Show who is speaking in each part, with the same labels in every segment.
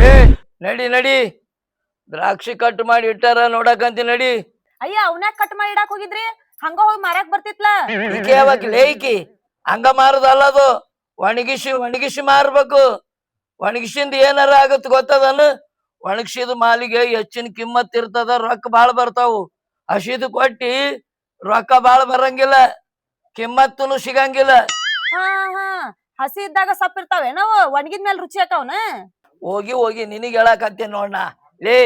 Speaker 1: ಏ ನಡಿ ನಡಿ, ದ್ರಾಕ್ಷಿ ಕಟ್ ಮಾಡಿ ಇಟ್ಟಾರ ನೋಡಕಂತಿ ನಡಿ.
Speaker 2: ಅಯ್ಯ ಅವನ್ಯಾಕ ಕಟ್ ಮಾಡಿ ಇಡಾಕ್ ಹೋಗಿದ್ರಿ? ಹಂಗ ಹೋಗಿ ಮಾರಾಕ್ ಬರ್ತಿತ್ಲ.
Speaker 1: ಈಕೆ ಯಾವಾಗ ಲೇಕಿ ಹಂಗ ಮಾರುದಲ್ಲ ಅದು, ಒಣಗಿಸಿ ಮಾರ್ಬೇಕು. ಒಣಗಿಸಿಂದ ಏನಾರ ಆಗತ್ ಗೊತ್ತದನು? ಒಣಗಿಸಿದ ಮಾಲಿಗೆ ಹೆಚ್ಚಿನ ಕಿಮ್ಮತ್ ಇರ್ತದ, ರೊಕ್ಕ ಬಾಳ ಬರ್ತಾವು. ಹಸಿದು ಕೊಟ್ಟಿ ರೊಕ್ಕ ಬಾಳ ಬರಂಗಿಲ್ಲ, ಕಿಮ್ಮತ್ತನು ಸಿಗಂಗಿಲ್ಲ.
Speaker 2: ಹಾ ಹಾ ಹಸಿ ಇದ್ದಾಗ ಸಪ್ ಇರ್ತಾವೇನವು, ಒಣಗಿದ್ಮೇಲೆ ರುಚಿ ಆಕಾವ್ನ?
Speaker 1: ಹೋಗಿ ಹೋಗಿ ನಿನಗೆ ಹೇಳಕತ್ತೇನ್ ನೋಡ್ನ. ಲೇ,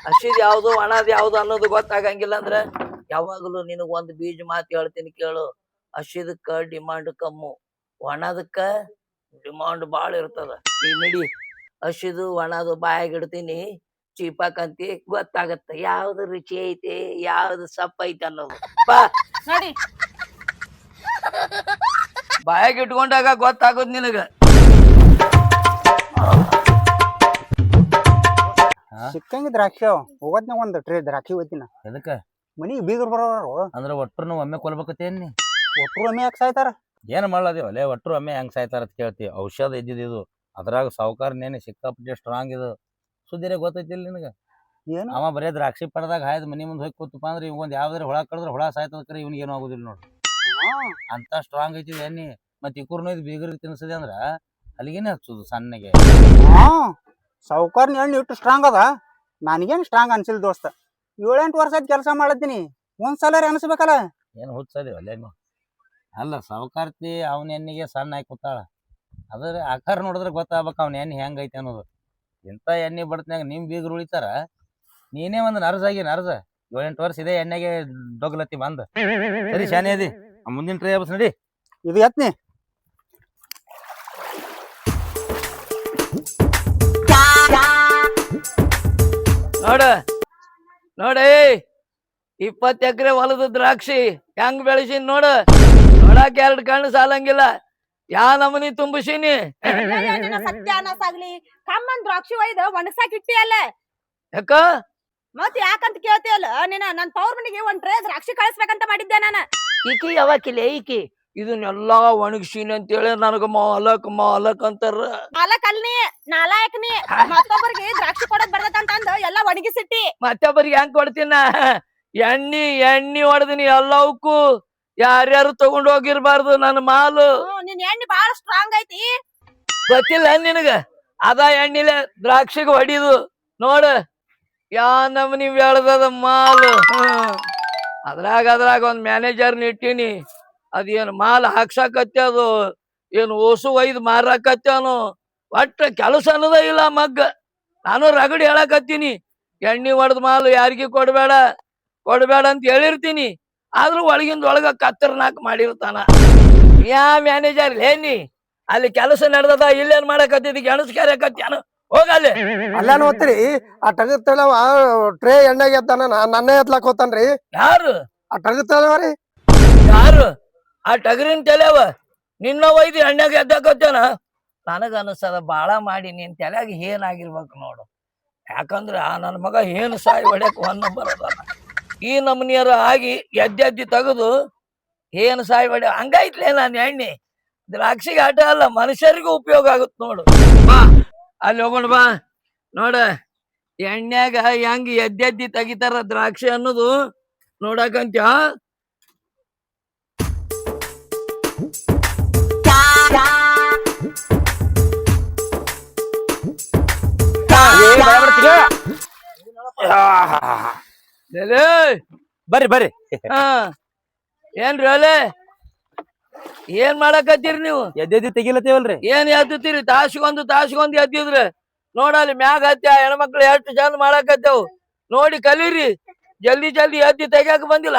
Speaker 1: ಹಸಿದ್ ಯಾವ್ದು ಒಣದ್ ಯಾವ್ದು ಅನ್ನೋದು ಗೊತ್ತಾಗಂಗಿಲ್ಲ ಅಂದ್ರ ಯಾವಾಗಲೂ ನಿನಗ್ ಒಂದ್ ಬೀಜ ಮಾತು ಹೇಳ್ತೀನಿ ಕೇಳು. ಹಸಿದಕ್ಕ ಡಿಮಾಂಡ್ ಕಮ್ಮು, ಒಣದಕ್ಕ ಡಿಮಾಂಡ್ ಬಾಳ ಇರ್ತದ. ಈ ನಡಿ, ಹಸಿದು ಒಣದು ಬಾಯಾಗ ಇಡ್ತೀನಿ, ಚೀಪಾಕಂತಿ ಗೊತ್ತಾಗತ್ತ ಯಾವ್ದು ರುಚಿ ಐತಿ ಯಾವ್ದು ಸಪ್ಪ ಐತಿ ಅನ್ನೋದು. ಬಾ
Speaker 2: ನೋಡಿ
Speaker 1: ಬಾಯಾಗ ಇಟ್ಕೊಂಡಾಗ ಗೊತ್ತಾಗೋದ್ ನಿನಗ.
Speaker 3: ಸಿಕ್ಕಂಗಿ ದ್ರಾಕ್ಷಿ ಹೋಗೋದ್ನಾಗ ಒಂದ್ ಟ್ರೇ ದ್ರಾಕ್ಷಿ ಹೋಯ್ತಿನ
Speaker 4: ಎದಕ್ಕ
Speaker 3: ಮನಿಗ್ ಬೀಗರ್ ಬರೋರು
Speaker 4: ಅಂದ್ರ ಒಟ್ರು ಒಮ್ಮೆ ಕೊಲ್ಬೇಕತ್ತೇನಿ.
Speaker 3: ಒಟ್ರು ಒಮ್ಮೆ ಯಾಕೆ ಸಾಯ್ತಾರ?
Speaker 4: ಏನ್ ಮಾಡ್ಲದೇವಲ್ಲೇ, ಒಟ್ರು ಒಮ್ಮೆ ಹೆಂಗ್ ಸಾಯ್ತಾರ ಅಂತ ಕೇಳ್ತಿ. ಔಷಧ ಇದ್ದಿದ್ದು ಅದ್ರಾಗ ಸಾವುಕಾರ ನೇನೆ ಸಿಕ್ಕಾಪಟ್ಟೆ ಸ್ಟ್ರಾಂಗ್ ಇದು. ಸುದ್ದಿರೇ ಗೊತ್ತೈತಿಲ್ಲ ನಿನಗ?
Speaker 3: ಏನು
Speaker 4: ಅವ ಬರೇ ದ್ರಾಕ್ಷಿ ಪಡೆದಾಗ ಹಾಯ್ದು ಮನಿ ಮುಂದೆ ಹೋಗಿ ಕೂತಪ್ಪ ಅಂದ್ರೆ ಇವ್ ಒಂದ್ ಯಾವ್ದಾರ ಹುಳ ಕಡಿದ್ರೆ ಹುಳ ಸಾಯ್ತದ, ಕರೆ ಇವ್ನಿಗೆ ಏನು ಆಗುದಿಲ್ಲ ನೋಡ್ರಿ. ಅಂತ ಸ್ಟ್ರಾಂಗ್ ಐತಿ ಎಣ್ಣಿ. ಮತ್ ಇಕೂರ್ನು ಇದು ಬೀಗರಿಗೆ ತಿನ್ಸದೆ ಅಂದ್ರ ಅಲ್ಲಿಗೇನೆ ಹಚ್ಚುದು ಸಣ್ಣಗೆ.
Speaker 3: ಸಾವುಕಾರ್ನ ಎಣ್ಣೆ ಇಟ್ಟು ಸ್ಟ್ರಾಂಗ್ ಅದ, ನನಗೇನ್ ಸ್ಟ್ರಾಂಗ್ ಅನ್ಸಿಲ್ ದೋಸ್ತ. 7-8 ವರ್ಷ ಆಯ್ತು ಕೆಲಸ ಮಾಡತ್ತೀನಿ, ಒಂದ್ಸಲ ಅನ್ಸ್ಬೇಕಲ್ಲ.
Speaker 4: ಏನು ಹುಚ್ಚದೇವಲ್ಲೇ ನೀ? ಅಲ್ಲ ಸಾವುಕಾರ್ತಿ ಅವನ ಎಣ್ಣಿಗೆ ಸಣ್ಣ ಆಗಿ ಕೂತಾಳ, ಅದ್ರ ಆಕಾರ ನೋಡಿದ್ರೆ ಗೊತ್ತಾಗ್ಬೇಕು ಅವ್ನ ಎಣ್ಣೆ ಹೆಂಗೈತಿ ಅನ್ನೋದು. ಇಂಥ ಎಣ್ಣೆ ಬಡ್ತನ್ಯಾಗ ನಿಮ್ ಬೀಗರು ಉಳಿತಾರ, ನೀನೇ ಒಂದು ನರ್ಸ್ 7-8 ವರ್ಷ ಇದೇ ಎಣ್ಣೆಗೆ ಡೊಗ್ಲತ್ತಿ ಬಂದ. ಸರಿ ಶಾನೆ ಅದಿ, ಮುಂದಿನ ಟ್ರೈ ಬಸ್ ನಡಿ.
Speaker 3: ಇದು ಎತ್ನಿ
Speaker 1: ನೋಡ ನೋಡ, 20 ಎಕರೆ ಹೊಲದ ದ್ರಾಕ್ಷಿ ಹೆಂಗ್ ಬೆಳೆಸಿನ್ ನೋಡ. ನೋಡಾಕ 2 ಕಣ್ಣು ಸಾಲಂಗಿಲ್ಲ, ಯಾ ನಮನಿ ತುಂಬಿಸೀನಿ.
Speaker 2: ಸತ್ಯಾನಾಸಾಗ್ಲಿ, ಕಮ್ಮನ್ ದ್ರಾಕ್ಷಿ ಒಯ್ದು ಒಣಗ್ಸಾಕ್ ಇಟ್ಟಿ ಅಲ್ಲ.
Speaker 1: ಯಾಕ
Speaker 2: ಮತ್ ಯಾಕಂತ ಕೇಳ್ತಿಯಲ್ಲ ನೀನ? ನನ್ ತವ್ರ ಮನಿಗೆ ಒಂದ್ ಟ್ರೇ ದ್ರಾಕ್ಷಿ ಕಳಿಸ್ಬೇಕಂತ ಮಾಡಿದ್ದೆ ನಾನು.
Speaker 1: ಈಕಿ ಯಾವಾಕಿಲ್ಲ ಈಕಿ ಇದನ್ನೆಲ್ಲಾ ಒಣಗಿಸೀನಿ ಅಂತೇಳಿ ನನಗ ಮಾಲಕ್ ಅಂತಾರ.
Speaker 2: ಮಾಲಕ್ ಅಲ್ನಿ, ನಾಲಾಯಕ್ನಿ. ಮತ್ತೊಬ್ಬರಿಗೆ ದ್ರಾಕ್ಷಿ ಕೊಡೋದ್ ಬರ್ತದಂತ ಎಲ್ಲ ಒಣಗಿಸಿಟ್ಟಿ.
Speaker 1: ಮತ್ತೊಬ್ಬರಿಗೆ ಹೆಂಗ್ ಕೊಡ್ತೀನ? ಎಣ್ಣಿ ಹೊಡೆದಿನಿ ಎಲ್ಲವಕ್ಕೂ. ಯಾರ್ಯಾರು ತಗೊಂಡ್ ಹೋಗಿರ್ಬಾರ್ದು ನನ್ನ ಮಾಲು.
Speaker 2: ನಿನ್ ಎಣ್ಣೆ ಬಾಳ ಸ್ಟ್ರಾಂಗ್ ಐತಿ,
Speaker 1: ಗೊತ್ತಿಲ್ಲ ನಿನಗ? ಅದ ಎಣ್ಣಿಲೆ ದ್ರಾಕ್ಷಿಗೆ ಹೊಡಿದು ನೋಡ, ಯಾ ನಮ್ನಿ ಬೆಳ್ದದ ಮಾಲು. ಅದ್ರಾಗ ಒಂದ್ ಮ್ಯಾನೇಜರ್ನ ಇಟ್ಟೀನಿ. ಅದೇನು ಮಾಲ್ ಹಾಕ್ಸಾಕತ್ತೆ, ಅದು ಏನು ಓಸು ಒಯ್ದು ಮಾರಾಕತ್ತೇನು? ಒಟ್ಟ ಕೆಲಸ ಅನ್ನೋದ ಇಲ್ಲ ಮಗ್ಗ. ನಾನು ರಗಡಿ ಹೇಳಕತ್ತೀನಿ, ಎಣ್ಣೆ ಹೊಡೆದ ಮಾಲು ಯಾರಿಗೂ ಕೊಡ್ಬೇಡ ಅಂತ ಹೇಳಿರ್ತೀನಿ. ಆದ್ರೂ ಒಳಗ ಕತ್ತರ್ನಾಕ್ ಮಾಡಿರ್ತಾನ. ಯಾ ಮ್ಯಾನೇಜರ್ ಏನಿ ಅಲ್ಲಿ ಕೆಲಸ ನಡೆದದ, ಇಲ್ಲೇನ್ ಮಾಡಕತ್ತಿದ್ ಗೆಣಸ್ ಕ್ಯಾರಕತ್ಯಾನು? ಹೋಗಲ್ಲಿ.
Speaker 5: ಅಲ್ಲಾನು ಓದ್ತೀರಿ ಆ ಟಗತ್ತಳವ ಟ್ರೇ ಎಣ್ಣೆಗೆ ಎತ್ತಾನ, ನನ್ನೇ ಎತ್ಲಾಕ್ ಹೋತಾನ್ರಿ.
Speaker 1: ಯಾರು
Speaker 5: ಆ ಟಗತ್ತಳವರಿ
Speaker 1: ಯಾರು? ಆ ಟಗರಿನ ತಲೆವ ನಿನ್ನ ಒಯ್ದು ಎಣ್ಣೆಗ ಎದ್ದಾಕತ್ತೇನ? ನನಗ ಅನಿಸ್ತದ ಬಾಳ ಮಾಡಿ ನಿನ್ ತಲೆಯಾಗ ಏನಾಗಿರ್ಬೇಕು ನೋಡು. ಯಾಕಂದ್ರ ನನ್ನ ಮಗ ಏನು ಸಾಯಿ ಹೊಡ್ಯಕ್ ಹೊನ್ನ ಬರೋದಲ್ಲ. ಈ ನಮನಿಯರ ಆಗಿ ಎದ್ದೆದ್ದಿ ತೆಗೆದು ಏನು ಸಾಯಿ ಹೊಡ್ಯ ಹಂಗೈತ್ಲೇ ನಾನು ಎಣ್ಣೆ. ದ್ರಾಕ್ಷಿಗೆ ಆಟ ಅಲ್ಲ, ಮನುಷ್ಯರಿಗೂ ಉಪಯೋಗ ಆಗುತ್ತೆ ನೋಡು. ಬಾ ಅಲ್ಲಿ ಹೋಗೋಣ ಬಾ. ನೋಡ ಎಣ್ಣ್ಯಾಗ ಹೆಂಗ್ ಎದ್ದೆದ್ದಿ ತೆಗಿತಾರ ದ್ರಾಕ್ಷಿ ಅನ್ನೋದು ನೋಡಕಂತ್ಯ.
Speaker 4: ಬರ್ರಿ ಬರ್ರಿ.
Speaker 1: ಏನ್ರಿ ಅಲೆ ಏನ್ ಮಾಡಕತ್ತೀರಿ ನೀವು?
Speaker 4: ಎದ್ದೆದ್ದಿ ತೆಗಿಲತ್ತೇವಲ್ರಿ.
Speaker 1: ಏನ್ ಎದ್ದುತ್ತೀರಿ? ತಾಸಿಗೊಂದು ಎದ್ದಿದ್ರೆ ನೋಡಲ್ಲಿ ಮ್ಯಾಗ ಹತ್ಯ ಹೆಣ್ಮಕ್ಳು ಎಷ್ಟು ಚಂದ ಮಾಡಕತ್ತೇವು ನೋಡಿ ಕಲೀರಿ. ಜಲ್ದಿ ಎದ್ದಿ ತೆಗ್ಯಾಕ ಬಂದಿಲ್ಲ?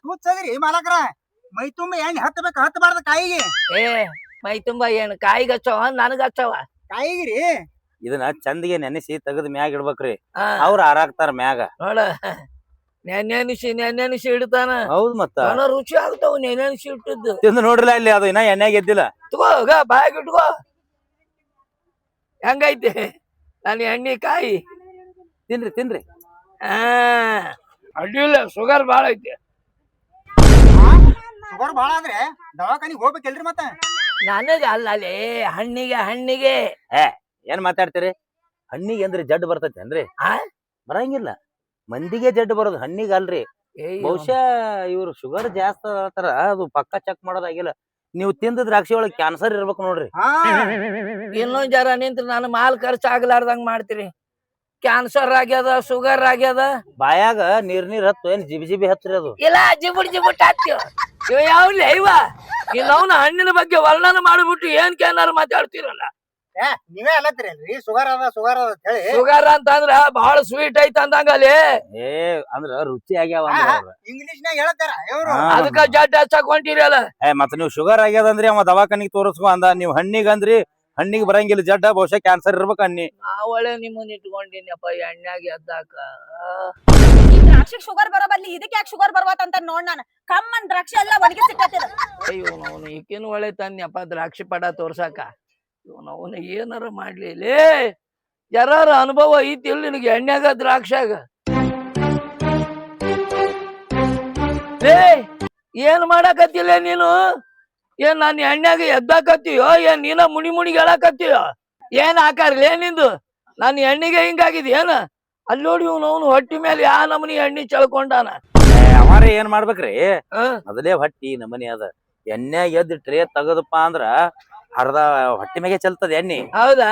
Speaker 3: ಹುಚ್ಚದ್ರಿ ಮಾಲಕ್ರ, ಮೈ ತುಂಬ ಎಣ್ಣೆ ಹತ್ತಬಾರ್ದ ಕಾಯಿಗೆ.
Speaker 1: ಮೈ ತುಂಬಾ ಏನು ಕಾಯಿಗೆ ಹಚ್ಚವ ನನಗ ಹಚ್ಚವ?
Speaker 3: ಕಾಯಿಗಿರಿ
Speaker 4: ಇದನ್ನ ಚಂದಿಗೆ ನೆನೆಸಿ ತೆಗದ್ ಮ್ಯಾಗ ಇಡ್ಬೇಕ್ರಿ, ಅವ್ರ ಆರಾಕ್ತಾರ ಮ್ಯಾಗ.
Speaker 1: ನೋಡ ನೆನೆಸಿ ಇಡ್ತಾನ.
Speaker 4: ಹೌದ್ ಮತ್ತ
Speaker 1: ರುಚಿ ಆಗ್ತಾವ ನೆನೆಸಿ ಇಟ್ಟದ್ದು.
Speaker 4: ತಿಂದು ನೋಡ್ರಿಲ್ಲ ಇಲ್ಲಿ, ಅದು ಇನ್ನ ಎಣ್ಣೆಗೆ ಎದ್ದಿಲ್ಲ.
Speaker 1: ತಗೋ ಬಾಯಾಗ ಇಟ್ಕೋ. ಹೆಂಗೈತಿ ನಾನು ಎಣ್ಣೆ ಕಾಯಿ?
Speaker 4: ತಿನ್ರಿ.
Speaker 1: ಅಡ್ಡಿಲ್ಲ, ಶುಗರ್ ಬಾಳ ಐತಿ.
Speaker 3: ಶುಗರ್ ಬಾಳ ಆದ್ರೆ ದವಾಖಾನಿಗೆ ಹೋಗ್ಬೇಕಲ್ರಿ ಮತ್ತ?
Speaker 1: ನನಗ ಅಲ್ಲೇ ಹಣ್ಣಿಗೆ
Speaker 4: ಏನ್ ಮಾತಾಡ್ತೀರಿ? ಹಣ್ಣಿಗೆ ಅಂದ್ರೆ ಜಡ್ ಬರ್ತೈತಿ ಏನ್ರಿ
Speaker 1: ಆ?
Speaker 4: ಬರಂಗಿಲ್ಲ ಮಂದಿಗೆ ಜಡ್ ಬರೋದು ಹಣ್ಣಿಗೆ ಅಲ್ರಿ ಬಹುಶಃ ಇವ್ರು ಶುಗರ್ ಜಾಸ್ತಿ ಆತರ ಅದು ಪಕ್ಕ ಚೆಕ್ ಮಾಡೋದಾಗಿಲ್ಲ ನೀವು ತಿಂದ ದ್ರಾಕ್ಷಿ ಒಳಗ್ ಕ್ಯಾನ್ಸರ್ ಇರ್ಬೇಕು ನೋಡ್ರಿ
Speaker 3: ಹಾ
Speaker 1: ಇನ್ನೊಂದ್ ಜರ ನಿಂತ್ರ ನಾನು ಮಾಲ್ ಖರ್ಚು ಆಗ್ಲಾರ್ದಂಗ್ ಮಾಡ್ತೀರಿ. ಕ್ಯಾನ್ಸರ್ ಆಗ್ಯದ, ಶುಗರ್ ಆಗ್ಯದ,
Speaker 4: ಬಾಯಾಗ ನೀರ್ ಹತ್ತು ಏನ್ ಜಿಬಿ ಹತ್ರಿ ಅದು
Speaker 1: ಇಲ್ಲ ಜಿಬುಟ್ ಹಾಕ್ತಿವ. ಇವ ಯಾವ್ಲಿ ಇವ ಇನ್ನವನ ಹಣ್ಣಿನ ಬಗ್ಗೆ ವರ್ಣನ ಮಾಡ್ಬಿಟ್ಟು ಏನ್ ಕೇನಾರು ಮಾತಾಡ್ತಿರಲ್ಲ.
Speaker 3: ನೀವೇ ಅಲ್ಲತ್ತೀರೇನ್ರಿ ಶುಗರ್ ಅದ ಅಂತ ಹೇಳಿ
Speaker 1: ಶುಗರ್ ಅಂತಂದ್ರ ಬಹಳ ಸ್ವೀಟ್ ಐತ ಅಂದಂಗಲ್ಲಿ
Speaker 4: ಏ ಅಂದ್ರ ರುಚಿ ಆಗ್ಯಾವ
Speaker 3: ಇಂಗ್ಲಿಷ್ ನಾಗ ಹೇಳ್ತಾರ ಇವ್ರು
Speaker 1: ಅದಕ್ಕ ಜಡ್ ಹಚ್ಚಕ್ ಹೊಂಟಿರಲ್ಲ.
Speaker 4: ಮತ್ತ ನೀವು ಶುಗರ್ ಆಗ್ಯದಂದ್ರಿ ಅವ ದವಾಖಾನಿಗೆ ತೋರಿಸ್ಕೊ ಅಂದ ನೀವು ಹಣ್ಣಿಗೆ ಅಂದ್ರಿ ಹಣ್ಣಿಗೆ ಬರಂಗಿಲ್ಲ ಜಡ್ಡ ಬಹುಶಃ ಕ್ಯಾನ್ಸರ್ ಇರ್ಬೇಕು ಹಣ್ಣಿ
Speaker 1: ನಾವಳೆ ನಿಮ್ಮನ್ನ ಇಟ್ಕೊಂಡಿನಪ್ಪ ಎಣ್ಣಾಗಿ ಎದ್ದಾಕ.
Speaker 2: ಈ ದ್ರಾಕ್ಷಿಗ್ ಶುಗರ್ ಬರೋ ಬದ್ಲಿ ಇದಕ್ಕೆ ಯಾಕೆ ಶುಗರ್ ಬರ್ವತ್ತಂತ ನೋಡ್ ನಾನು ಕಮ್ಮನ್ ದ್ರಾಕ್ಷಿ ಎಲ್ಲ ಒಣಗಿಸಿಟ್ಟದ.
Speaker 1: ಅಯ್ಯೋ ಅವನು ಈಕಿನ ಒಳ್ಳೆ ತನ್ಯಪ್ಪ ದ್ರಾಕ್ಷಿ ಪಡ ತೋರ್ಸಾಕ. ಅವನ ಏನಾರ ಮಾಡ್ಲಿ ಲೇ ಜರಾರ ಅನುಭವ ಐತಿ ಇಲ್ಲಿ ನಿನಗೆ ಎಣ್ಣೆಗ ದ್ರಾಕ್ಷಾಗ. ಲೇ ಏನ್ ಮಾಡಾಕತ್ತಿಲ್ಲ ನೀನು? ಏನ್ ನಾನು ಎಣ್ಣೆಗ ಎದ್ದಾಕತ್ತೀಯೋ ಏನ್ ನೀನ ಮುಣಿಗೆ ಹೇಳಾಕತ್ತೀಯೋ? ಏನ್ ಹಾಕಾರ್ಲೇ ನಿಂದು? ನಾನು ಎಣ್ಣೆಗೆ ಹಿಂಗಾಗಿದ್ ಏನ? ಅಲ್ಲಿ ನೋಡಿ ಅವನು ಹೊಟ್ಟಿ ಮೇಲೆ ಯಾ ನಮನಿ ಎಣ್ಣೆ ಚಳ್ಕೊಂಡಾನ.
Speaker 4: ಅವಾರ ಏನ್ ಮಾಡ್ಬೇಕ್ರಿ
Speaker 1: ಹ?
Speaker 4: ಮೊದಲೇ ಹೊಟ್ಟಿ ನಮನಿ ಅದ ಎಣ್ಣೆಗೆ ಎದ್ದು ಟ್ರೇ ತಗದಪ್ಪ ಅಂದ್ರ ಅರ್ಧ ಹೊಟ್ಟಿ ಮ್ಯಾಗೆ ಚೆಲ್ತದ ಎಣ್ಣಿ.
Speaker 1: ಹೌದಾ?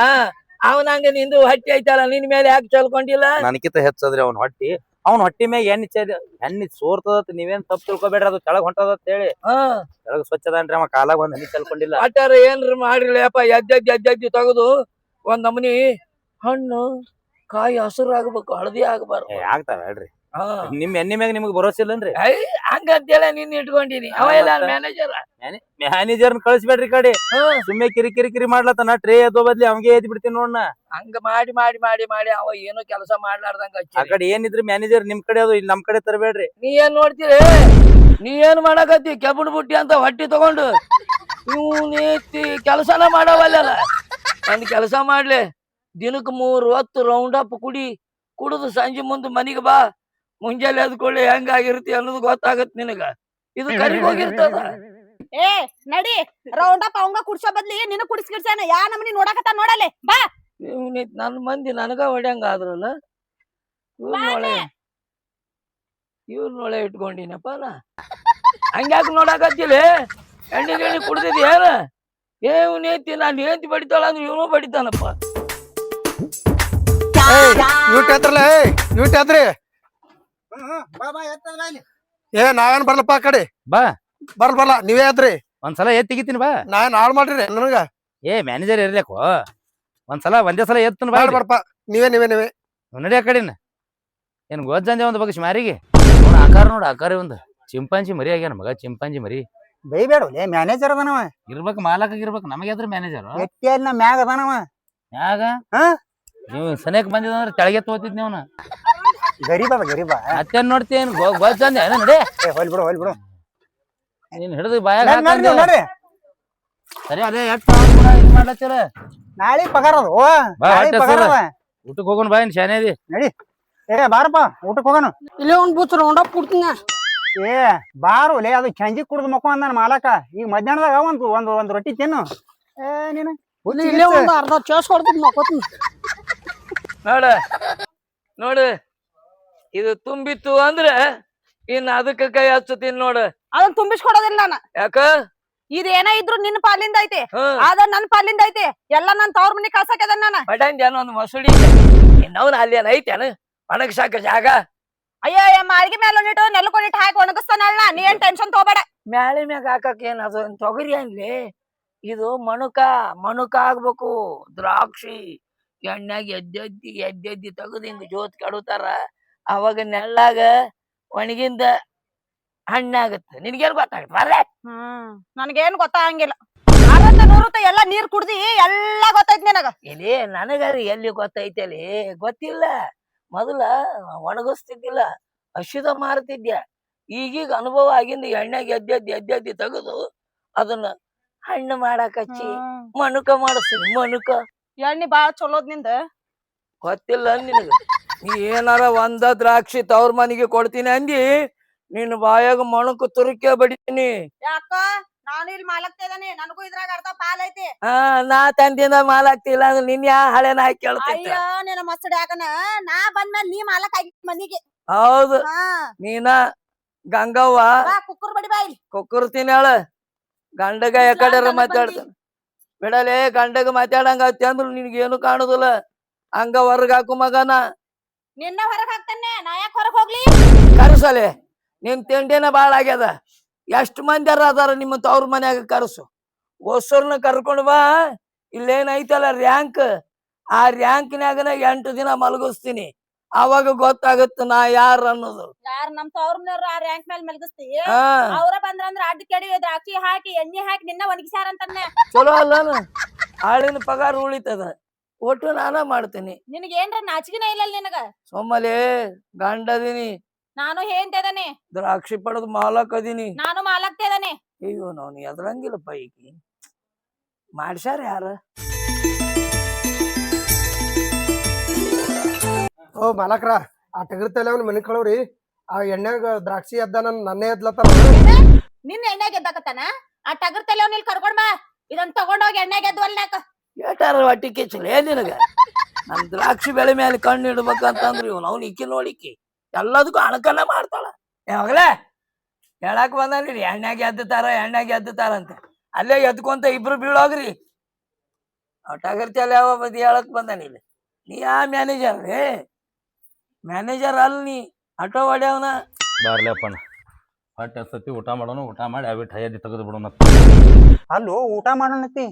Speaker 1: ಅವನಂಗ ನಿಂದು ಹೊಟ್ಟಿ ಐತಲ್ಲ ನಿನ್ ಮೇಲೆ ಯಾಕೆ ಚಲ್ಕೊಂಡಿಲ್ಲ?
Speaker 4: ನನಕಿತ ಹೆಚ್ಚದ್ರಿ ಅವ್ನ ಹೊಟ್ಟಿ ಮ್ಯಾಗ ಎಣ್ಣಿ ಸೋರ್ತದ ನೀವೇನ್ ತಪ್ಪು ತಿಳ್ಕೊಬೇಡ್ರಿ ಅದು ಕೆಳಗ್ ಹೊಂಟದ ಹೇಳಿ ಕೆಳಗ್ ಸ್ವಚ್ಛದನ್ರಿ ಅವ ಕಾಲಾಗ ಒಂದ್ ಹನಿ ಚೆಲ್ಕೊಂಡಿಲ್ಲ.
Speaker 1: ಆಟಾರ ಏನ್ರ ಮಾಡ್ರಿಲ್ಲಪ್ಪ ಎದ್ದೆದ್ದಿ ತೆಗೆದು ಒಂದ್ ನಮನಿ ಹಣ್ಣು ಕಾಯಿ ಹಸಿರು ಆಗ್ಬೇಕು, ಹಳದಿ ಆಗ್ಬಾರ್ದು.
Speaker 4: ಆಗ್ತಾವ ಹೇಳ್ರಿ ನಿಮ್ ಎಣ್ಣಿ ಮ್ಯಾಗ ನಿಮ್ಗೆ ಭರೋಸಿಲ್ಲನ್ರಿ?
Speaker 1: ಹಂಗಂತೇಳ ನಿನ್ ಇಟ್ಕೊಂಡಿನಿ. ಅವ ಎಲ್ಲ ಮ್ಯಾನೇಜರ್
Speaker 4: ಮ್ಯಾನೇಜರ್ ಕಳಿಸ್ಬೇಡ್ರಿ ಕಡೆ ಸುಮ್ಮನೆ ಕಿರಿ ಮಾಡ್ಲತ್ತನ ಟ್ರೇ ಎದ್ದೋ ಬದ್ಲಿ ಅವಂಗೆ ಎದ್ ಬಿಡ್ತೀನಿ ನೋಡ್ನ.
Speaker 1: ಹಂಗ ಮಾಡಿ ಅವ ಏನೋ ಕೆಲಸ ಮಾಡ್ಲಾರ್ದಂಗ
Speaker 4: ಆ ಕಡೆ ಏನಿದ್ರಿ ಮ್ಯಾನೇಜರ್ ನಿಮ್ ಕಡೆ ಅದು ಇಲ್ಲಿ ನಮ್ ಕಡೆ ತರಬೇಡ್ರಿ.
Speaker 1: ನೀ ಏನ್ ನೋಡ್ತೀರಿ? ನೀ ಏನ್ ಮಾಡಕತ್ತಿ ಕೆಬ್ಬಣ ಬುಟ್ಟಿ ಅಂತ ಹೊಟ್ಟಿ ತಗೊಂಡು ನೀವು ನೀತಿ ಕೆಲಸನ ಮಾಡವಲ್ಲ. ಒಂದ್ ಕೆಲಸ ಮಾಡ್ಲಿ, ದಿನಕ್ಕೆ 3 ಹೊತ್ತು ರೌಂಡ್ ಅಪ್ ಕುಡಿದು ಸಂಜೆ ಮುಂದೆ ಮನಿಗೆ ಬಾ. ಮುಂಜಾನೆ ಎದ್ಕೊಳ್ಳಿ ಹೆಂಗಾಗಿರ್ತಿ ಅನ್ನೋದು ಗೊತ್ತಾಗತ್ ನಿನಗ. ಇದು ಕರಿಗ್ ಹೋಗಿರ್ತದ.
Speaker 2: ಏ ನಡಿ ರೌಂಡ್ ಅಪ್ ಅವಂಗ ಕುಡ್ಸೋ ಬದ್ಲಿ ನಿನ್ನ ಕುಡಿಸ್ಕಿಡ್ಸಾನ ಯಾ ನಮ್ಮನಿ ನೋಡಕತ್ತ ನೋಡಲೆ ಬಾ.
Speaker 1: ನನ್ ಮಂದಿ ನನಗ ಹೊಡ್ಯಂಗ ಆದ್ರಲ್ಲ. ಇವ್ರನ್ನೊಳೆ ಇಟ್ಕೊಂಡಿನಪ್ಪ ನಾ. ಹಂಗ್ಯಾಕ ನೋಡಕತ್ತಿಲ್ಲ? ಎಣ್ಣೆ ಕುಡ್ದಿದ್ ಏನ? ನೇತಿ ನಾನು ಏಂತಿ ಬಡಿತಾಳ ಅಂದ್ರೆ ಇವನು ಬಡಿತಾನಪ್ಪ.
Speaker 5: ಇವ್ರಿ ಏ ನಾವೇನ್ ಬರ್ಲಪ್ಪ ಆ ಕಡೆ
Speaker 4: ಬಾ
Speaker 5: ಬರ್ಲ ನೀವೇ ಆದ್ರಿ
Speaker 4: ಒಂದ್ಸಲ ತೆಗಿತೀನಿ ಬಾ.
Speaker 5: ನಾನ್ ಹಾಳ್ ಮಾಡ್ರಿ ನನಗ
Speaker 4: ಮ್ಯಾನೇಜರ್ ಇರ್ಬೇಕು ಒಂದೇ ಸಲ ಎತ್ತನ ಬಾ.
Speaker 5: ಬರ್ಪ ನೀವೇ
Speaker 4: ನಡಿ ಆ ಕಡೆನ ಏನ್ ಗೋಜಂದೆ ಒಂದು ಬಗ್ಗೆ ಮಾರಿಗೆ ಆಕಾರ ಒಂದು ಚಿಂಪಾಂಜಿ ಮರಿ ಆಗ್ಯಾನ ಮಗ. ಚಿಂಪಾಂಜಿ ಮರಿ
Speaker 3: ಬೈಬೇಡ ಮ್ಯಾನೇಜರ್ ಅದನವ
Speaker 4: ಇರ್ಬೇಕು ಮಾಲಕ ಇರ್ಬೇಕು ನಮಗೆ ಅದ್ರ ಮ್ಯಾನೇಜರ್
Speaker 3: ಎಟ್ಟಿಯನ್ನ ಮ್ಯಾಗ ಅದನವ
Speaker 4: ಯಾಗ ನೀವು ಸನೇಕ್ ಬಂದಿದಂದ್ರೆ ತೆಳಗೆ ತಗೋತಿದ್ ನೀವ್ನ
Speaker 3: ಗರೀಬ
Speaker 4: ಮತ್ತೇನ್ ನೋಡ್ತೇನ್ ಗೋಜಂದೆ ನಡಿ
Speaker 3: ಹೊಲ್ಬಿಡು
Speaker 4: ನೀನ್ ಹಿಡಿದು ಬಾಯಾಗ
Speaker 3: ನೋಡ್ರಿ
Speaker 4: ಸರಿ ಅದೇ ಎಟ್ಟು ಇದು ಮಾಡ್ಲತ್ತೀರ
Speaker 3: ನಾಳೆ ಪಗಾರ ಅದು
Speaker 4: ಊಟಕ್ಕೆ ಹೋಗೋಣ ಬಾ ಏನ್ ಶಾನೆ ಅದಿ
Speaker 3: ನಡಿ. ಏ ಬಾರಪ್ಪ ಊಟಕ್ಕೆ ಹೋಗೋಣ.
Speaker 6: ಇಲ್ಲೇ ಒಂದ್ ಬೂತ್ ರೌಂಡ್ ಅಪ್ ಕೊಡ್ತೀನಿ.
Speaker 3: ಏ ಬಾರು ಲೇ ಅದು ಚಂಜಿ ಕುಡ್ದು ಮಕ್ಕೊ ಅಂದಾನ ಮಾಲಕ. ಈಗ ಮಧ್ಯಾಹ್ನದಾಗ ಒಂದ್ ರೊಟ್ಟಿ ತಿನ್ನು. ನೀನು
Speaker 6: ಇಲ್ಲೇ ಒಂದ್ ಅರ್ಧ ಚೇಸ್ ಹೊಡ್ತೀನಿ ಮಕ್ಕೋತೀನಿ.
Speaker 1: ನೋಡು ಇದು ತುಂಬಿತ್ತು ಅಂದ್ರೆ ಇನ್ ಅದಕ್ಕ ಕೈ ಹಚ್ಚತೀನಿ ನೋಡು.
Speaker 2: ಅದನ್ನ ತುಂಬಿಸ್ಕೊಡೋದಿಲ್ಲ ನಾನು.
Speaker 1: ಯಾಕ?
Speaker 2: ಇದೇನ ಇದ್ರು ನಿನ್ನ ಪಾಲಿಂದ ಐತಿ, ಅದ ನನ್ ಪಾಲಿಂದ ಐತಿ. ಎಲ್ಲ ನನ್ ತವ್ರ ಮನಿ ಕಳ್ಸಾಕದ ನಾನು.
Speaker 1: ಬಟಂಜನ ಒಂದು ಮಸೂಡಿ ಇನ್ನವನ್ ಅಲ್ಲಿ ಏನ್ ಐತೇನ ಒಣಗ್ಸಾಕ ಜಾಗ?
Speaker 2: ಅಯ್ಯೋ ಮಾಳಿಗೆ ಮೇಲೆ ಒಂದಿಟ್ಟು ನೆಲ್ಕೊಂಡಿಟ್ಟು ಹಾಕಿ ಒಣಗಿಸ್ತಾನಲ್ಲ, ನೀ ಏನ್ ಟೆನ್ಷನ್ ತಗೋಬೇಡ.
Speaker 1: ಮ್ಯಾಲೆ ಮ್ಯಾಗ ಹಾಕಕ್ ಏನ್ ಅದು ತೊಗರಿ ಅನ್ಲಿ. ಇದು ಮಣುಕ ಆಗ್ಬೇಕು. ದ್ರಾಕ್ಷಿ ಎಣ್ಣಾಗ ಎದ್ದೆದ್ದಿ ತೆಗದು ಹಿಂಗ ಜೋತ್ ಕೆಡುತ್ತಾರ. ಅವಾಗ ನೆಳ್ಳಾಗ ಒಣಗಿಂದ ಹಣ್ಣಾಗತ್ತ. ನಿನ್ಗೇನ್ ಗೊತ್ತಾಗತ್ತ?
Speaker 2: ನನ್ಗೇನ್ ಗೊತ್ತಾಗಂಗಿಲ್ಲ. 60 ಎಲ್ಲ ನೀರ್ ಕುಡ್ದಿ ಎಲ್ಲಾ ಗೊತ್ತೈತಿ ನಿನಗ.
Speaker 1: ಇಲ್ಲಿ ನನಗಾರ ಎಲ್ಲಿ ಗೊತ್ತೈತಲ್ಲಿ ಗೊತ್ತಿಲ್ಲ. ಮೊದಲ ಒಣಗಿಸ್ತಿದ್ದಿಲ್ಲ, ಹಸಿದ ಮಾರ್ತಿದ್ಯ. ಈಗೀಗ ಅನುಭವ ಆಗಿಂದ ಎಣ್ಣೆಗೆ ಎದ್ದೆದ್ದಿ ತೆಗೆದು ಅದನ್ನ ಹಣ್ಣು ಮಾಡಾಕ ಹಚ್ಚಿ ಮಣುಕ ಮಾಡಿಸ್ತೀನಿ. ಮಣುಕ
Speaker 2: ಎಣ್ಣಿ ಬಾಳ ಚಲೋದ್ ನಿಂದ
Speaker 1: ಗೊತ್ತಿಲ್ಲ ನಿನಗ. ನೀ ಏನಾರ ಒಂದ ದ್ರಾಕ್ಷಿ ತವ್ರ ಮನಿಗೆ ಕೊಡ್ತೀನಿ ಅಂದಿ ನಿನ್ನ ಬಾಯಾಗ ಮಣುಕ ತುರುಕಿ ಬಡಿತೀನಿ.
Speaker 2: ಯಾಕ ನಾನು ಇಲ್ಲಿ ಮಾಲಕ್ತಾ ಇದ್ದಾನೆ ನನಗೂ ಇದ್ರಾಗ ಅರ್ಧ ಪಾಲ್ ಐತಿ.
Speaker 1: ನಾ ತಂದಿಂದ ಮಾಲ್ ಆಗ್ತಿಲ್ಲ ಅಂದ್ರೆ ನಿನ್ ಯಾ ಹಳೆ ನಾಯಿ ಕೇಳ್ತೈತೆ.
Speaker 2: ಅಯ್ಯೋ ನಿನ್ನ ಮಸ್ತ್ ಯಾಕನ ನಾ ಬಂದ್ಮೇಲೆ ನೀ ಮಾಲಕ್ ಆಗಿ ಮನಿಗೆ.
Speaker 1: ಹೌದು
Speaker 2: ಹಾ
Speaker 1: ನೀನ ಗಂಗವ್ವ
Speaker 2: ಬಾ ಕುಕ್ಕರ್ ಬಡಿ ಬಾ ಇಲ್ಲಿ.
Speaker 1: ಕುಕ್ಕರ್ತೀನಿ ಹೇಳ ಗಂಡಗ ಯಾಕಡೆ ಮಾತಾಡ್ತಾನ ಬಿಡಲೆ ಗಂಡಗ ಮಾತಾಡಂಗ ಅಂದ್ರು ನಿನ್ಗೇನು ಕಾಣುದಿಲ್ಲ ಹಂಗ ಹೊರಗ್ ಹಾಕು ಮಗನ
Speaker 2: ನಿನ್ನ ಹೊರಗ್ ಹಾಕ್ತಾನೆ ನಾ ಯಾಕೆ ಹೊರಗ್ ಹೋಗ್ಲಿ.
Speaker 1: ಕರ್ಸಲೆ ನಿನ್ ತಿಂಡಿನ ಬಾಳ ಆಗ್ಯದ ಎಷ್ಟ್ ಮಂದಿಯಾರ ಅದಾರ ನಿಮ್ಮ ತವ್ರ ಮನ್ಯಾಗ ಕರ್ಸು ಹೊಸರ್ನ ಕರ್ಕೊಂಡ್ ಬಾ ಇಲ್ಲೇನೈತಲ್ಲ ರ್ಯಾಂಕ್ ಆ ರ್ಯಾಂಕ್ನ್ಯಾಗನ 8 ದಿನ ಮಲಗಿಸ್ತೀನಿ ಅವಾಗ ಗೊತ್ತಾಗತ್ತ ನಾ ಯಾರ ಅನ್ನೋದು.
Speaker 2: ಯಾರ್ ನಮ್ ತವ್ರನವ್ರು ಆ ರ್ಯಾಂಕ್ ಮೇಲೆ ಮಲಗಿಸ್ತಿ
Speaker 1: ಹಾ
Speaker 2: ಅವ್ರ ಬಂದ್ರಂದ್ರ ಅಡ್ಡ ಕೆಡಿ ದ್ರಾಕ್ಷಿ ಹಾಕಿ ಎಣ್ಣೆ ಹಾಕಿ ನಿನ್ನ ಒಣಗಿಸ್ಯಾರಂತಾನೆ.
Speaker 1: ಚಲೋ ಅಲ್ಲನ ಆಳಿನ ಪಗಾರ ಉಳಿತದ ಒಟ್ಟು ನಾನ ಮಾಡ್ತೀನಿ.
Speaker 2: ನಿನಗೆ ಏನ್ರ ನಾಚಿಕೆನ ಇಲ್ಲ ನಿನಗ.
Speaker 1: ಸೊಮ್ಮಲೆ ಗಂಡದೀನಿ
Speaker 2: ನಾನು ಹೇಳ್ತಿದ್ದಾನೆ
Speaker 1: ದ್ರಾಕ್ಷಿ ಪಡೆದು ಮಾಲಕ್ ಅದೀನಿ.
Speaker 2: ನಾನು ಮಾಲಕ್ತಾ ಇದ್ದಾನೆ.
Speaker 1: ಅಯ್ಯೋ ನಾನು ಎದ್ರಂಗಿಲ್ಲಪ್ಪ ಈಕಿ ಮಾಡ್ಸ್ಯಾರ ಯಾರ.
Speaker 5: ಓ ಮಾಲಕ್ರ ಆ ಟಗರ್ ತಲೆ ಅವ್ನ ಮನಿ ಕಳವ್ರಿ ಆ ಎಣ್ಣೆಗ ದ್ರಾಕ್ಷಿ ಎದ್ದ ನನ್ನೇ ಎದ್ಲತ್ತಾರ.
Speaker 2: ನಿನ್ನ ಎಣ್ಣೆಗೆ ಎದ್ದಾಕತ್ತಾನ ಆ ಟಗರ್ ತಲೆ ಅವ್ನ ಇಲ್ಲಿ ಕರ್ಕೊಂಡ್ ಬಾ ಇದನ್ನ ತಗೊಂಡೋಗಿ ಎಣ್ಣೆಗೆ ಎದ್ವಲ್ನಾಕ.
Speaker 1: ಏಟಾರ ಹೊಟ್ಟಿ ಕಿಚ್ಚಲೇ ನಿನಗ ನನ್ ದ್ರಾಕ್ಷಿ ಬೆಳೆ ಮೇಲೆ ಕಣ್ಣು ಇಡ್ಬೇಕಂತಂದ್ರಿ ಇವ್ನು ಅವ್ನ ಇಕ್ಕಿ ನೋಡಿಕ್ಕಿ ಎಲ್ಲದಕ್ಕೂ ಅಣಕನ ಮಾಡ್ತಾಳ. ಯಾವಾಗಲೇ ಹೇಳಕ್ ಬಂದಾನಿರಿ ಎಣ್ಣೆಗೆ ಎದ್ದುತ್ತಾರ ಅಂತ ಅಲ್ಲೇ ಎದ್ಕೊಂತ ಇಬ್ರು ಬೀಳೋಗ್ರಿ. ಟಗರ್ ತಲೆ ಯಾವ ಬದಿ ಹೇಳಕ್ ಬಂದಾನಿಲ್ಲ ನೀ ಯಾ ಮ್ಯಾನೇಜರ್ ರೇ ಮ್ಯಾನೇಜರ್ ಅಲ್ ನೀ ಆಟೋ ಹೊಡ್ಯಾವನ.
Speaker 4: ಬಾರ್ಲಪ್ಪಣ್ಣ ಹೊಟ್ಟೆ ಹಸತಿ ಊಟ ಮಾಡೋಣ ಊಟ ಮಾಡಿ ಅವಿಟ್ಟು ಹೈಯದಿ ತೆಗೆದು ಬಿಡೋಣ.
Speaker 3: ಅಲ್ಲೋ ಊಟ ಮಾಡೋಣತಿ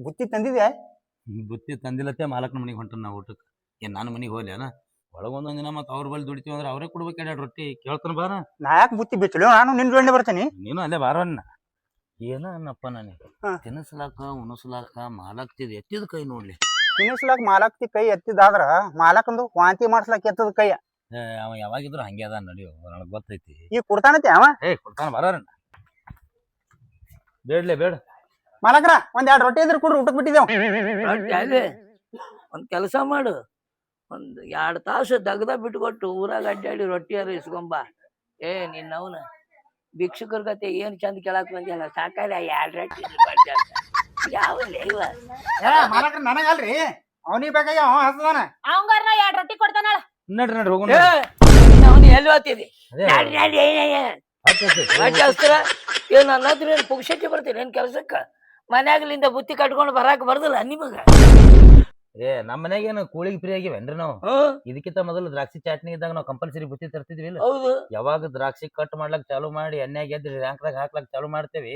Speaker 3: ಬುತ್ತಿ ತಂದಿದ್ಯಾ?
Speaker 4: ಬುತ್ತಿ ತಂದಿಲ್ಲತ್ತೆ ಮಾಲಕ್ನ ಮನೆಗೆ ಹೊಂಟ ನಾ ಊಟಕ್ಕೆ ಏನ್ ನಾನು ಮನೆಗೆ ಹೋಗ್ಲಿ ಅಣ್ಣ ಒಳಗೊಂದೊಂದ್ ದಿನ ಮತ್ತೆ ಅವ್ರ ಬಳಿ ದುಡಿತೀವಿ ಅಂದ್ರೆ ಅವರೇ ಕೊಡ್ಬೇಕು 2 ರೊಟ್ಟಿ ಕೇಳ್ತಾನ ಬಾರ.
Speaker 3: ನಾ ಯಾಕೆ ಬುತ್ತಿ ಬಿಚ್ಚಲು ನಾನು ನಿನ್ ಜೊಂಡೆ ಬರ್ತೀನಿ.
Speaker 4: ನೀನು ಅಲ್ಲೇ ಬಾರವನ್ನ ಏನ ಅನ್ನಪ್ಪ ನನಗೆ
Speaker 3: ಹಾ.
Speaker 4: ತಿನ್ನಿಸ್ಲಾಕ ಉಣಸ್ಲಾಕ ಮಾಲಾಕ್ತಿದ್ ಎತ್ತಿದ ಕೈ ನೋಡ್ಲಿ.
Speaker 3: ತಿನ್ನಿಸ್ಲಾಕ್ ಮಾಲಕ್ತಿ ಕೈ ಎತ್ತಿದಾದ್ರ ಮಾಲಕಂದು ವಾಂತಿ ಮಾಡ್ಸ್ಲಾಕ್ ಎತ್ತದ ಕೈ.
Speaker 4: ಅವ ಯಾವಾಗಿದ್ರು ಹಂಗೆ ಅದ ನಡಿಯೋ ನನಗ್ ಗೊತ್ತೈತಿ.
Speaker 3: ಈಗ ಕೊಡ್ತಾನತಿ ಅವ.
Speaker 4: ಕೊಡ್ತಾನ ಬಾರಣ್ಣ ಬೇಡ್ಲೆ ಬೇಡ
Speaker 3: ಮಾಲಕ್ರ 2 ರೊಟ್ಟಿ ಇದ್ರೆ ಕೊಡ್ರಿ ಊಟಕ್ ಬಿಟ್ಟಿದ್ದೇವ್.
Speaker 1: ಒಂದ್ ಕೆಲಸ ಮಾಡು ಒಂದ್ 2 ತಾಸು ದಗದ ಬಿಟ್ಕೊಟ್ಟು ಊರಾಗ ಅಡ್ಡಾಡಿ ರೊಟ್ಟಿಯಾರು ಇಸ್ಕೊಂಬ. ನಿನ್ನವನ ಭಿಕ್ಷುಕರ ಕತೆ ಏನ್ ಚಂದ ಕೇಳಕ್ ಬಂದಿಲ್ಲ ಸಾಕಾಗ 2 ರೊಟ್ಟಿ ಯಾವ
Speaker 3: ಮಾಲಕ್ರ ನನಗಲ್ರಿ ಅವನಿಗೆ ಬೇಕಾಗಿ ಅವ ಹಸದಾನ.
Speaker 2: ಅವಂಗಾರ 2 ರೊಟ್ಟಿ ಕೊಡ್ತಾನ.
Speaker 4: ನಡ್ರಿ ಹೋಗೋಣ.
Speaker 1: ಅವನು ಎಲ್ಲಿ ಓದ್ತಿದಿ ಹಸ್ತ್ರ ಏನ್ ಅನ್ನತ್ರ ಏನ್ ಪುಕ್ಷಕ್ಕೆ ಬರ್ತೀನಿ ಏನ್ ಕೆಲ್ಸಕ್ಕ ಮನ್ಯಾಗ್ಲಿಂದ ಬುತ್ತಿ ಕಟ್ಕೊಂಡು ಬರಾಕ್ ಬರ್ದಲ್ಲ ನಿಮಗ.
Speaker 4: ನಮ್ಮ ಮನ್ಯಾಗೇನು ಕೂಳಿಗೆ ಫ್ರೀ ಆಗಿವೇನ್ರಿ ನಾವು. ಇದಕ್ಕಿಂತ ಮೊದಲು ದ್ರಾಕ್ಷಿ ಚಾಟ್ನಿ ಇದ್ದಾಗ ನಾವು ಕಂಪಲ್ಸರಿ ಬುತ್ತಿ ತರ್ತಿದ್ವಿ.
Speaker 1: ಹೌದು
Speaker 4: ಯಾವಾಗ ದ್ರಾಕ್ಷಿ ಕಟ್ ಮಾಡ್ಲಕ್ ಚಾಲು ಮಾಡಿ ಎಣ್ಣೆಗೆ ಎದ್ರಿ ರ್ಯಾಂಕ್ದಾಗ ಹಾಕ್ಲಕ್ ಚಾಲು ಮಾಡ್ತೇವಿ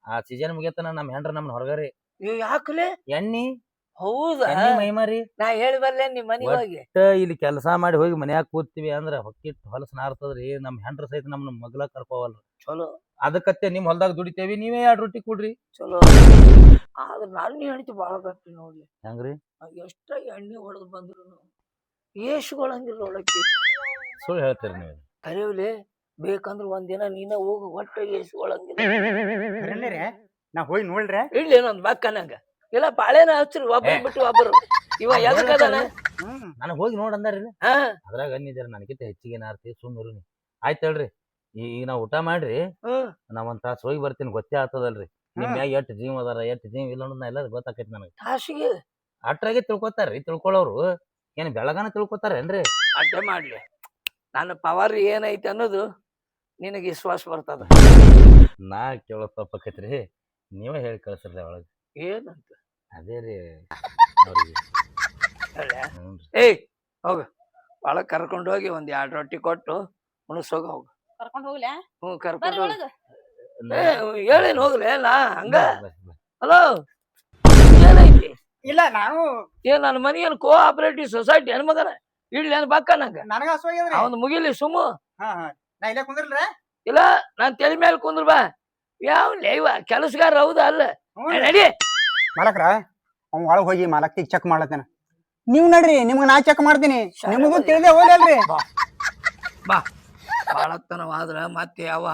Speaker 4: ಆ ಸೀಸನ್ ಮುಗಿಯತನ ನಮ್ ಹೆಂಡ್ರ ನಮ್ನ ಹೊರಗರಿ
Speaker 1: ಯಾಕಲೆ
Speaker 4: ಎಣ್ಣಿ
Speaker 1: ಹೌದಾ
Speaker 4: ಎಣ್ಣಿ ಮೈಮಾರಿ
Speaker 1: ನಾ ಹೇಳಿ ಬರ್ಲೇ ನಿಮ್ ಮನಿಗ್ ಹೋಗಿ
Speaker 4: ಇಲ್ಲಿ ಕೆಲಸ ಮಾಡಿ ಹೋಗಿ ಮನ್ಯಾಗ ಕೂತೀವಿ ಅಂದ್ರ ಹೊಕ್ಕಿಟ್ಟು ಹೊಲಸ್ ನಾರ್ತದ್ರಿ ನಮ್ ಹೆಂಡ್ರ ಸಹಿತ ನಮ್ನ ಮಗ್ಲ ಕರ್ಕೋವಲ್ರಿ.
Speaker 1: ಚಲೋ
Speaker 4: ಅದಕ್ಕತ್ತೆ ನಿಮ್ ಹೊಲ್ದಾಗ ದುಡಿತೇವಿ ನೀವೇ 2 ರೊಟ್ಟಿ ಕೊಡ್ರಿ.
Speaker 1: ಚಲೋ ಆದ್ರ ನಾನು ಹೇಳ್ತಿ ಬಾಳ ಗಟ್ಟಿ ನೋಡ್ಲಿ
Speaker 4: ಹೆಂಗ್ರಿ
Speaker 1: ಎಷ್ಟ ಎಣ್ಣೆ ಹೊಡೆದ್ ಬಂದ್ರು ಏಷ್ಗೊಳಂಗಿಲ್ಲ ಒಳಕ್ಕೆ.
Speaker 4: ಸುಳ್ಳು ಹೇಳ್ತೀರಿ ನೀವು.
Speaker 1: ಕರಿವ್ಲಿ ಬೇಕಂದ್ರ ಒಂದಿನ ನೀನ ಹೋಗು ಒಟ್ಟ ಏಷ್ಗೊಳಂಗಿಲ್ಲ.
Speaker 3: ನಾ ಹೋಗಿ ನೋಡ್ರಿ
Speaker 1: ಇಡ್ಲಿ ಏನೊಂದ್ ಬಕ್ಕನಂಗ ಇಲ್ಲ ಪಾಳೆನ ಹಚ್ಚ್ರಿ ಒಬ್ಬರು ಬಿಟ್ಟು ಒಬ್ಬರು ಇವ ಎದಕ್ಕದಾನ
Speaker 4: ನನಗ್ ಹೋಗಿ ನೋಡ್ ಅಂದಾರಿಲ್ಲ
Speaker 1: ಹಾ
Speaker 4: ಅದ್ರಾಗ ಅನ್ನಿದಾರ ನನಗಿಂತ ಹೆಚ್ಚಿಗೆ ನಾರ್ತಿ ಸುಮ್ಮರು ನೀ ಆಯ್ತು ಹೇಳ್ರಿ. ಈಗ ನಾವ್ ಊಟ ಮಾಡ್ರಿ ನಾ 1 ತಾಸು ಹೋಗಿ ಬರ್ತೀನಿ ಗೊತ್ತೇ ಆಗ್ತದಲ್ರಿ ನಿಮ್ ಮ್ಯಾಗ ಎಷ್ಟ್ ಜೀವ ಅದಾರ ಎಷ್ಟ್ ಜೀವ ಇಲ್ಲ ಅನ್ನೋದ್ ನಾ ಎಲ್ಲ ಗೊತ್ತಾಕೈತಿ ನನಗೆ.
Speaker 1: ತಾಸಿಗೆ
Speaker 4: ಅಟ್ರಾಗೆ ತಿಳ್ಕೊತಾರ್ರಿ ತಿಳ್ಕೊಳ್ಳೋರು ಏನ್ ಬೆಳಗಾನ ತಿಳ್ಕೊತಾರೇನ್ರಿ.
Speaker 1: ಅಡ್ಡೆ ಮಾಡ್ಲಿ ನನ್ನ ಪವರ್ ಏನೈತಿ ಅನ್ನೋದು ನಿನಗೆ ವಿಶ್ವಾಸ ಬರ್ತದ.
Speaker 4: ನಾ ಕೇಳೋ ತಪ್ಪಕೈತ್ರಿ ನೀವೇ ಹೇಳಿ ಕಳ್ಸ್ರಿ ಒಳಗ
Speaker 1: ಏನಂತ
Speaker 4: ಅದೇ ರೀ
Speaker 1: ಏಯ್ ಹೋಗ ಒಳಗ್ ಕರ್ಕೊಂಡ್ ಹೋಗಿ 2 ರೊಟ್ಟಿ ಕೊಟ್ಟು ಉಣಸೋಗ ಹೋಗ
Speaker 2: ಕರ್ಕೊಂಡ್ ಹೋಗ್ಲ
Speaker 1: ಕರ್ಕೊಂಡು
Speaker 2: ಒಳಗ
Speaker 1: ಹೇಳೇನ್ ಹೋಗ್ಲಿ ನಾ ಹಂಗ. ಹಲೋ ಏನೈತಿ
Speaker 3: ಇಲ್ಲ ನಾನು
Speaker 1: ನನ್ನ ಮನಿ ಏನ್ ಕೋಆಪರೇಟಿವ್ ಸೊಸೈಟಿ ಏನ್ ಮಗನ ಇಡ್ಲಿ ಏನ್ ಬಕ್ಕ ನಂಗ
Speaker 3: ನನಗ ಹಸುವಾಗ್ಯದ್ರಿ.
Speaker 1: ಅವ್ನ್ ಮುಗಿಲಿ ಸುಮ್ಮ
Speaker 3: ನಾ ಇಲ್ಲೇ ಕುಂದ್ರಲ್ರಿ.
Speaker 1: ಇಲ್ಲ ನಾನ್ ತಲೆ ಮೇಲೆ ಕುಂದ್ರ ಬಾ ಯಾವ ಇವ ಕೆಲಸಗಾರ ಹೌದಾ ಅಲ್ಲ ನಡಿ.
Speaker 3: ಮಾಲಕ್ರ ಅವ್ ಒಳಗ್ ಹೋಗಿ ಮಾಲಕ್ತಿಗ್ ಚೆಕ್ ಮಾಡ್ಲತ್ತೇನ ನೀವ್ ನಡ್ರಿ ನಿಮ್ಗ ನಾ ಚೆಕ್ ಮಾಡ್ತೀನಿ ನಿಮಗೂ ತಿಳಿದೆ ಹೋದಲ್ರಿ.
Speaker 1: ಬಾ ಬಾಳತ್ತನವಾದ್ರ ಮತ್ತೆ ಯಾವ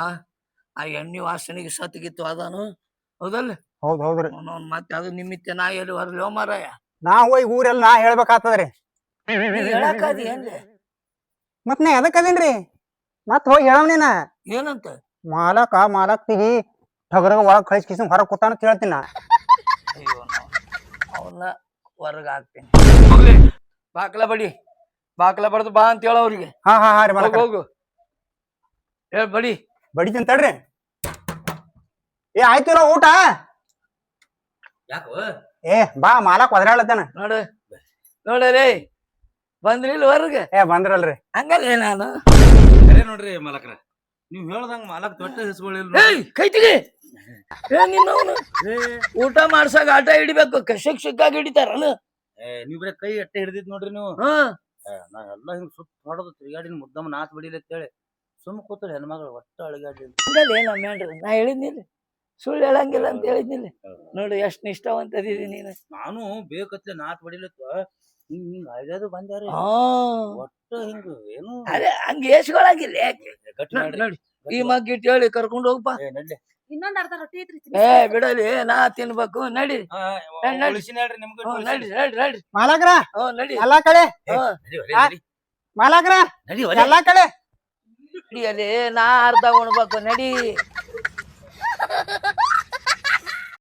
Speaker 1: ಆ ಎಣ್ಣೆ ವಾಸನೆಗೆ ಸತ್ಗಿತ್ತು ಅದಾನು ಹೌದಲ್ಲ.
Speaker 3: ಹೌದ್ ಹೌದ್ರಿ
Speaker 1: ಮತ್ತೆ ಅದು ನಿಮಿತ್ತ ನಾ ಎಲ್ಲಿ ಹೊರಲಿ ಮಾರಾಯ
Speaker 3: ನಾ ಹೋಗಿ ಊರೆಲ್ಲ ನಾ ಹೇಳ್ಬೇಕಾಗ್ತದ್ರಿ.
Speaker 1: ಹೇಳಕ್ಕಾದಿ ಏನ್ರಿ
Speaker 3: ಮತ್ ನಾ ಎದಕ್ ಅದೇನ್ರಿ ಮತ್ ಹೋಗಿ ಹೇಳವ್ನೇನ
Speaker 1: ಏನಂತ
Speaker 3: ಮಾಲಕ್ತಿಗಿ ಟಗರಗ ಒಳಗ್ ಕಳಿಸ್ ಕಿಸಿನ್ ಹೊರಗ್ ಕೂತಾನ ಅಂತ ಹೇಳ್ತೀನಿ ನಾ.
Speaker 1: ಅಯ್ಯೋ ಅವನ್ನ ಹೊರಗ ಹಾಕ್ತೀನಿ. ಹೋಗ್ಲಿ ಬಾಕ್ಲ ಬಡಿ, ಬಾಕ್ಲ ಬಡ್ದು ಬಾ ಅಂತ ಹೇಳ ಅವ್ರಿಗೆ.
Speaker 3: ಹಾ ಹಾ ಹಾ ರೀ
Speaker 1: ಹೋಗು
Speaker 3: ಮಾಲಕ್ರ
Speaker 1: ಹೋಗು ಹೇಳ್ ಬಡಿ.
Speaker 3: ಬಡಿತೀನಿ ತಡ್ರಿ. ಏ ಆಯ್ತಿಲ್ಲ ಊಟ.
Speaker 4: ಯಾಕೋ
Speaker 3: ಏ ಬಾ ಮಾಲಕ್ ಒದರಾಳತ್ತೇನ.
Speaker 1: ನೋಡು ನೋಡರೇ ಬಂದ್ರಿಲ್ ಹೊರಗೆ.
Speaker 3: ಏ ಬಂದ್ರಲ್ರಿ.
Speaker 1: ಹಂಗಲ್ಲೇ ನಾನು
Speaker 4: ಕರೆ ನೋಡ್ರಿ ಮಾಲಕ್ರ, ನೀವ್ ಹೇಳ್ದಂಗ ಮಾಲಕ್ ದೊಡ್ಡ ಹೆಸಗಳಿಲ್ಲ.
Speaker 1: ಏಯ್ ಕೈತಿಗೆ ನಿನ್ನವನು ಊಟ ಮಾಡ್ಸಾಗ ಆಟ ಹಿಡಿಬೇಕು, ಶಿಕ್ಷಕಾಗಿ ಹಿಡಿತಾರಲ್ಲ.
Speaker 4: ನೀವ್ ಬರೀ ಕೈ ಅಟ್ಟೆ ಹಿಡಿದಿದ್ ನೋಡ್ರಿ ನೀವು.
Speaker 1: ಹಾ
Speaker 4: ನಾ ಎಲ್ಲಾ ಹಿಂಗ್ ಸುತ್ತ ಹೊಡದು ತಿರ್ಗಾಡಿನ ಮುದ್ದಮ್ಮ ನಾತ್ ಬಿಡಿಲಿ ಅಂತೇಳಿ ಸುಮ್ ಕೂತರಿ ಹೆಣ್ಮಗಳು ಒಟ್ಟ ಅಳಿಗಾಡ್ಲಿ.
Speaker 1: ಹಂಗಲ್ಲೇ ನಮ್ಮ ಹೇಳ್ರಿ, ನಾ ಹೇಳಿದ್ನಿಲ್ಲ ಸುಳ್ಳು ಹೇಳಂಗಿಲ್ಲ ಅಂತ ಹೇಳಿದ್ನಿಲ್ಲ. ನೋಡು ಎಷ್ಟ್ ನಿಷ್ಠಾವಂತದಿದಿ ನೀನು.
Speaker 4: ನಾನು ಬೇಕತ್ಲೆ ನಾತ್ ಬಡಿಲತ್ತ ಹಿಂಗ್ ಹಿಂಗ್ ಅಳ್ಯಾದು ಬಂದ್ಯಾರಿ.
Speaker 1: ಹಾ
Speaker 4: ಒಟ್ಟ ಹಿಂಗ ಏನು
Speaker 1: ಅದೇ ಹಂಗ ಏಸ್ಕೊಳಂಗಿಲ್ಲ ಯಾಕೆ.
Speaker 4: ಗಟ್ಟಿ
Speaker 1: ನೋಡಿ
Speaker 4: ಮಾಡ್ರಿ.
Speaker 1: ನೋಡಿ ಈ ಮಗ್ಗಿಟ್ಟು ಹೇಳಿ ಕರ್ಕೊಂಡು ಹೋಗಪ್ಪ.
Speaker 4: ನಡ್ಲಿ.
Speaker 2: ಇನ್ನೊಂದ್ ಅರ್ಧ ರೊಟ್ಟಿ ಐತ್ರಿ
Speaker 1: ಏ ಬಿಡಲಿ ನಾ ತಿನ್ಬೇಕು. ನಡಿ ನಡಿ.
Speaker 4: ಉಳಿಸಿನ ಹೇಳ್ರಿ ನಿಮ್ಗೆ
Speaker 1: ಹ್ಞೂ ನಡಿ ನಡಿ ನಡಿ.
Speaker 3: ಮಾಲಕ್ರ
Speaker 1: ಹ್ಞೂ ನಡಿ.
Speaker 3: ಎಲ್ಲಾ ಕಡೆ
Speaker 1: ಹ್ಞೂ
Speaker 3: ಮಾಲಕ್ರ ಎಲ್ಲಾ ಕಡೆ
Speaker 1: ನಡಿಯಲ್ಲಿ ನಾ ಅರ್ಧ ಉಣ್ಬೇಕು. ನಡಿ